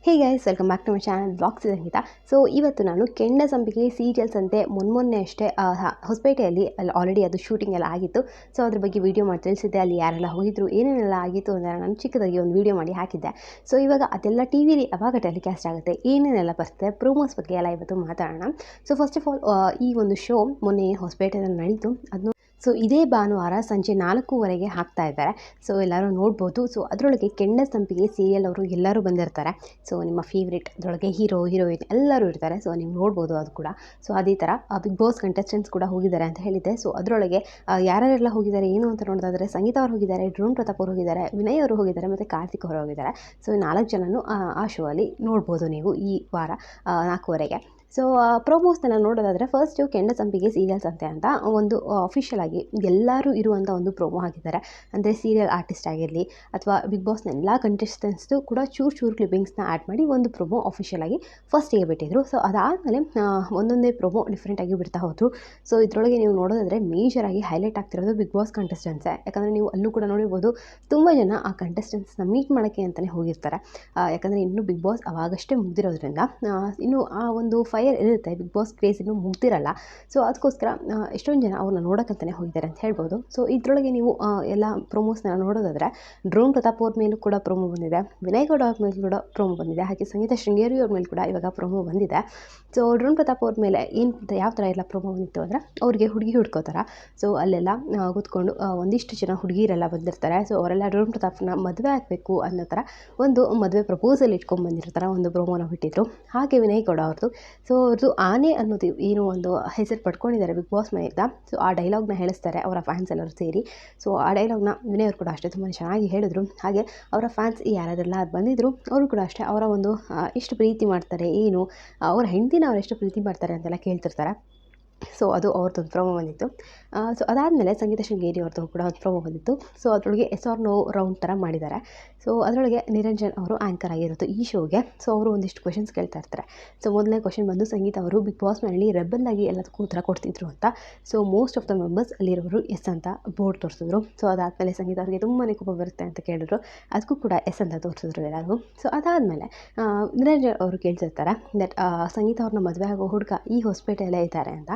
Hey guys, welcome back to my channel blogs Sangeetha. So ಇವತ್ತು ನಾನು ಕೆಂಡ ಸಂಪಿಗೆ ಸೀರಿಯಲ್ಸ್ ಅಂತೆ ಮೊನ್ನೆ ಅಷ್ಟೇ ಹೊಸಪೇಟೆಯಲ್ಲಿ ಅಲ್ಲಿ ಆಲ್ರೆಡಿ ಅದು ಶೂಟಿಂಗ್ ಎಲ್ಲ ಆಗಿತ್ತು. ಸೊ ಅದ್ರ ಬಗ್ಗೆ ವೀಡಿಯೋ ಮಾಡಿ ತಿಳಿಸಿದ್ದೆ, ಅಲ್ಲಿ ಯಾರೆಲ್ಲ ಹೋಗಿದ್ರು, ಏನೇನೆಲ್ಲ ಆಗಿತ್ತು ಅಂತ ನಾನು ಚಿಕ್ಕದಾಗಿ ಒಂದು ವೀಡಿಯೋ ಮಾಡಿ ಹಾಕಿದ್ದೆ. ಸೊ ಇವಾಗ ಅದೆಲ್ಲ ಟಿ ವಿಲಿ ಯಾವಾಗ ಟೆಲಿಕಾಸ್ಟ್ ಆಗುತ್ತೆ, ಏನೇನೆಲ್ಲ ಬರ್ತದೆ, ಪ್ರೋಮೋಸ್ ಬಗ್ಗೆ ಎಲ್ಲ ಇವತ್ತು ಮಾತಾಡೋಣ. ಸೊ ಫಸ್ಟ್ ಆಫ್ ಆಲ್, ಈ ಒಂದು ಶೋ ಮೊನ್ನೆ ಹೊಸಪೇಟೆಯಲ್ಲಿ ನಡೀತು. ಅದನ್ನು ಸೊ ಇದೇ ಭಾನುವಾರ ಸಂಜೆ 4:15ಗೆ ಹಾಕ್ತಾ ಇದ್ದಾರೆ. ಸೊ ಎಲ್ಲರೂ ನೋಡ್ಬೋದು. ಸೊ ಅದರೊಳಗೆ ಕೆಂಡ ಸಂಪಿಗೆ ಸೀರಿಯಲ್ ಅವರು ಎಲ್ಲರೂ ಬಂದಿರ್ತಾರೆ. ಸೊ ನಿಮ್ಮ ಫೇವ್ರೇಟ್ ಅದರೊಳಗೆ ಹೀರೋ ಹೀರೋಯಿನ್ ಎಲ್ಲರೂ ಇರ್ತಾರೆ. ಸೊ ನೀವು ನೋಡ್ಬೋದು ಅದು ಕೂಡ. ಸೊ ಅದೇ ಥರ ಬಿಗ್ ಬಾಸ್ ಕಂಟೆಸ್ಟೆಂಟ್ಸ್ ಕೂಡ ಹೋಗಿದ್ದಾರೆ ಅಂತ ಹೇಳಿದ್ದೆ. ಸೊ ಅದರೊಳಗೆ ಯಾರ್ಯಾರೆಲ್ಲ ಹೋಗಿದ್ದಾರೆ ಏನು ಅಂತ ನೋಡೋದಾದರೆ, ಸಂಗೀತ ಅವರು ಹೋಗಿದ್ದಾರೆ, ಡ್ರೋನ್ ಪ್ರತಾಪ್ ಅವರು ಹೋಗಿದ್ದಾರೆ, ವಿನಯ್ ಅವರು ಹೋಗಿದ್ದಾರೆ, ಮತ್ತು ಕಾರ್ತಿಕ್ ಅವರು ಹೋಗಿದ್ದಾರೆ. ಸೊ 4 ಜನನು ಆ ಶೋ ಅಲ್ಲಿ ನೋಡ್ಬೋದು ನೀವು ಈ ವಾರ 4:15ಗೆ. ಸೊ ಪ್ರೋಮೋಸ್ನೆಲ್ಲ ನೋಡೋದಾದರೆ, ಫಸ್ಟು ಕೆಂಡ ಸಂಪಿಗೆ ಸೀರಿಯಲ್ಸ್ ಅಂತ ಒಂದು ಅಫಿಷಿಯಲ್ ಆಗಿ ಎಲ್ಲರೂ ಇರುವಂಥ ಒಂದು ಪ್ರೋಮೋ ಹಾಕಿದ್ದಾರೆ. ಅಂದರೆ ಸೀರಿಯಲ್ ಆರ್ಟಿಸ್ಟ್ ಆಗಿರಲಿ ಅಥವಾ ಬಿಗ್ ಬಾಸ್ನ ಎಲ್ಲ ಕಂಟೆಸ್ಟೆಂಟ್ಸ್ದು ಕೂಡ ಚೂರು ಕ್ಲಿಪ್ಪಿಂಗ್ಸ್ನ ಆ್ಯಡ್ ಮಾಡಿ ಒಂದು ಪ್ರೋಮೋ ಅಫಿಷಿಯಲ್ ಆಗಿ ಫಸ್ಟಿಗೆ ಬಿಟ್ಟಿದ್ರು. ಸೊ ಅದಾದಮೇಲೆ ಒಂದೊಂದೇ ಪ್ರೋಮೋ ಡಿಫ್ರೆಂಟಾಗಿ ಬಿಡ್ತಾ ಹೋದರು. ಸೊ ಇದರೊಳಗೆ ನೀವು ನೋಡೋದಾದರೆ ಮೇಜರಾಗಿ ಹೈಲೈಟ್ ಆಗ್ತಿರೋದು ಬಿಗ್ ಬಾಸ್ ಕಂಟೆಸ್ಟೆಂಟ್ಸೇ. ಯಾಕಂದರೆ ನೀವು ಅಲ್ಲೂ ಕೂಡ ನೋಡಿರ್ಬೋದು, ತುಂಬ ಜನ ಆ ಕಂಟೆಸ್ಟೆಂಟ್ಸ್ನ ಮೀಟ್ ಮಾಡೋಕ್ಕೆ ಅಂತಲೇ ಹೋಗಿರ್ತಾರೆ. ಯಾಕಂದರೆ ಇನ್ನೂ ಬಿಗ್ ಬಾಸ್ ಅವಾಗಷ್ಟೇ ಮುಗ್ದಿರೋದ್ರಿಂದ ಇನ್ನು ಆ ಒಂದು ಫೈರ್ ಇರುತ್ತೆ, ಬಿಗ್ ಬಾಸ್ ಕ್ರೇಜ್ ಇನ್ನೂ ಮುಗ್ದಿರಲ್ಲ. ಸೊ ಅದಕ್ಕೋಸ್ಕರ ಎಷ್ಟೊಂದು ಜನ ಅವ್ರನ್ನ ನೋಡೋಕ್ಕಂತಲೇ ಹೋಗಿದ್ದಾರೆ ಅಂತ ಹೇಳ್ಬೋದು. ಸೊ ಇದರೊಳಗೆ ನೀವು ಎಲ್ಲ ಪ್ರೊಮೋಸ್ನೆಲ್ಲ ನೋಡೋದಾದರೆ, ಡ್ರೋನ್ ಪ್ರತಾಪ್ ಅವ್ರ ಮೇಲೂ ಕೂಡ ಪ್ರೊಮೋ ಬಂದಿದೆ, ವಿನಯ್ ಗೌಡ ಅವ್ರ ಮೇಲೆ ಕೂಡ ಪ್ರೊಮೋ ಬಂದಿದೆ, ಹಾಗೆ ಸಂಗೀತ ಶೃಂಗೇರಿ ಅವ್ರ ಮೇಲೆ ಕೂಡ ಇವಾಗ ಪ್ರೊಮೋ ಬಂದಿದೆ. ಸೊ ಡ್ರೋನ್ ಪ್ರತಾಪ್ ಅವ್ರ ಮೇಲೆ ಯಾವ ಥರ ಎಲ್ಲ ಪ್ರೊಮೋ ಬಂದಿತ್ತು ಅಂದರೆ, ಅವ್ರಿಗೆ ಹುಡುಗಿ ಹುಡ್ಕೋತಾರ. ಸೊ ಅಲ್ಲೆಲ್ಲ ಕೂತ್ಕೊಂಡು ಒಂದಿಷ್ಟು ಜನ ಹುಡುಗಿರೆಲ್ಲ ಬಂದಿರ್ತಾರೆ. ಸೊ ಅವರೆಲ್ಲ ಡ್ರೋನ್ ಪ್ರತಾಪ್ನ ಮದುವೆ ಆಗಬೇಕು ಅನ್ನೋ ಥರ ಒಂದು ಮದುವೆ ಪ್ರಪೋಸಲ್ ಇಟ್ಕೊಂಡು ಬಂದಿರ್ತಾರೆ, ಒಂದು ಪ್ರೊಮೋನ ಬಿಟ್ಟಿದ್ರು. ಹಾಗೆ ವಿನಯ್ ಗೌಡ ಅವ್ರದ್ದು, ಸೊ ಅವ್ರದ್ದು ಆನೆ ಅನ್ನೋದು ಏನು ಒಂದು ಹೆಸರು ಪಡ್ಕೊಂಡಿದ್ದಾರೆ ಬಿಗ್ ಬಾಸ್ ಮನೆಯಿಂದ. ಸೊ ಆ ಡೈಲಾಗ್ನ ಹೇಳಿಸ್ತಾರೆ ಅವರ ಫ್ಯಾನ್ಸ್ ಎಲ್ಲರೂ ಸೇರಿ. ಸೊ ಆ ಡೈಲಾಗ್ನ ವಿನಯ್ ಅವರು ಕೂಡ ಅಷ್ಟೇ ತುಂಬ ಚೆನ್ನಾಗಿ ಹೇಳಿದ್ರು. ಹಾಗೆ ಅವರ ಫ್ಯಾನ್ಸ್ ಯಾರೆಲ್ಲ ಬಂದಿದ್ರು ಅವರು ಕೂಡ ಅಷ್ಟೇ ಅವರ ಒಂದು ಎಷ್ಟು ಪ್ರೀತಿ ಮಾಡ್ತಾರೆ, ಏನು ಅವರ ಹೆಂಡತಿನ ಅವ್ರು ಎಷ್ಟು ಪ್ರೀತಿ ಮಾಡ್ತಾರೆ ಅಂತೆಲ್ಲ ಕೇಳ್ತಿರ್ತಾರೆ. ಸೊ ಅದು ಅವ್ರದ್ದೊಂದು ಪ್ರೊಮೋ ಬಂದಿತ್ತು. ಸೊ ಅದಾದಮೇಲೆ ಸಂಗೀತ ಶೃಂಗೇರಿ ಅವ್ರದ್ದು ಕೂಡ ಒಂದು ಪ್ರೊಮೋ ಬಂದಿತ್ತು. ಸೊ ಅದರೊಳಗೆ ಎಸ್ ಆರ್ ನೋ ರೌಂಡ್ ಥರ ಮಾಡಿದ್ದಾರೆ. ಸೊ ಅದರೊಳಗೆ ನಿರಂಜನ್ ಅವರು ಆ್ಯಂಕರ್ ಆಗಿರೋದು ಈ ಶೋಗೆ. ಸೊ ಅವರು ಒಂದಿಷ್ಟು ಕ್ವೆಶನ್ಸ್ ಕೇಳ್ತಾ ಇರ್ತಾರೆ. ಸೊ ಮೊದಲನೇ ಕ್ವೆಶನ್ ಬಂದು, ಸಂಗೀತ ಅವರು ಬಿಗ್ ಬಾಸ್ ಮನೆಯಲ್ಲಿ ರೆಬಲ್ ಆಗಿ ಎಲ್ಲದಕ್ಕೂ ಉತ್ತರ ಕೊಡ್ತಿದ್ರು ಅಂತ. So most of the members ಅಲ್ಲಿರೋರು ಎಸ್ ಅಂತ ಬೋರ್ಡ್ ತೋರಿಸಿದ್ರು. ಸೊ ಅದಾದಮೇಲೆ ಸಂಗೀತ ಅವರಿಗೆ ತುಂಬಾ ಕೋಪ ಬರುತ್ತೆ ಅಂತ ಕೇಳಿದ್ರು, ಅದಕ್ಕೂ ಕೂಡ ಎಸ್ ಅಂತ ತೋರಿಸಿದ್ರು ಎಲ್ಲರೂ. ಸೊ ಅದಾದಮೇಲೆ ನಿರಂಜನ್ ಅವರು ಕೇಳ್ತಿರ್ತಾರೆ ದಟ್ ಸಂಗೀತ ಅವ್ರನ್ನ ಮದುವೆ ಆಗೋ ಹುಡುಗ ಈ ಹೊಸಪೇಟೆಯಲ್ಲೇ ಇದ್ದಾರೆ ಅಂತ.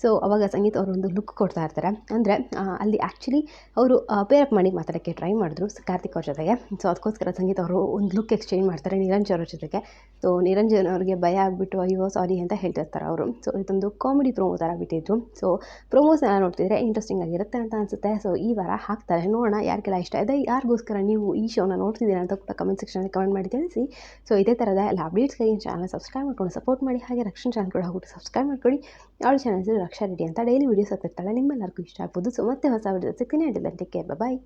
ಸೊ ಅವಾಗ ಸಂಗೀತ ಅವರು ಒಂದು ಲುಕ್ ಕೊಡ್ತಾ ಇರ್ತಾರೆ. ಅಂದರೆ ಅಲ್ಲಿ ಆ್ಯಕ್ಚುಲಿ ಅವರು ಪೇರಪ್ ಮಾಡಿ ಮಾತಾಡೋಕ್ಕೆ ಟ್ರೈ ಮಾಡಿದ್ರು ಕಾರ್ತಿಕ್ ಅವ್ರ ಜೊತೆಗೆ. ಸೊ ಅದಕ್ಕೋಸ್ಕರ ಸಂಗೀತ ಅವರು ಒಂದು ಲುಕ್ ಎಕ್ಸ್ಚೇಂಜ್ ಮಾಡ್ತಾರೆ ನಿರಂಜನ್ ಅವ್ರ ಜೊತೆಗೆ. ಸೊ ನಿರಂಜನ್ ಅವ್ರಿಗೆ ಭಯ ಆಗಿಬಿಟ್ಟು ಅಯ್ಯೋ ಸಾರಿ ಅಂತ ಹೇಳ್ತಿರ್ತಾರೆ ಅವರು. ಸೊ ಇದೊಂದು ಕಾಮಿಡಿ ಪ್ರೋಮೋ ಥರ ಬಿಟ್ಟಿದ್ರು. ಸೊ ಪ್ರೋಮೋಸ್ನೆಲ್ಲ ನೋಡ್ತಿದ್ರೆ ಇಂಟ್ರೆಸ್ಟಿಂಗ್ ಆಗಿರುತ್ತೆ ಅಂತ ಅನಿಸುತ್ತೆ. ಸೊ ಈ ವಾರ ಹಾಕ್ತಾರೆ, ನೋಡೋಣ ಯಾರಿಗೆಲ್ಲ ಇಷ್ಟ ಇದೆ, ಯಾರಿಗೋಸ್ಕರ ನೀವು ಈ ಶೋನ ನೋಡ್ತಿದ್ದೀರಾ ಅಂತ ಕೂಡ ಕಮೆಂಟ್ ಸೆಕ್ಷನಲ್ಲಿ ಕಮೆಂಟ್ ಮಾಡಿ ತಿಳಿಸಿ. ಸೊ ಇದೇ ಥರದ ಎಲ್ಲ ಅಪ್ಡೇಟ್ಸ್ಗಾಗಿ ಚಾನಲ್ ಸಬ್ಸ್ಕ್ರೈಬ್ ಮಾಡ್ಕೊಂಡು ಸಪೋರ್ಟ್ ಮಾಡಿ. ಹಾಗೆ ರಕ್ಷಣಾ ಚಾನಲ್ ಕೂಡ ಹೋಗಿ ಸಬ್ಸ್ಕ್ರೈಬ್ ಮಾಡ್ಕೊಳ್ಳಿ. ಅವಳ ಚಾನಲ್ ರಕ್ಷಾ ರೆಡ್ಡಿ ಅಂತ ಡೈಲಿ ವೀಡಿಯೋಸ್ ಹಾಕ್ತಿರ್ತಾಳೆ, ನಿಮ್ಮೆಲ್ಲರಿಗೂ ಇಷ್ಟ ಆಗ್ಬೋದು. ಸೊ ಮತ್ತೆ ಹೊಸ ವಿಡಿಯೋ ಸಿಗ್ತೀನಿ. ಟೇಕ್ ಕೇರ್, ಬಾಯ್.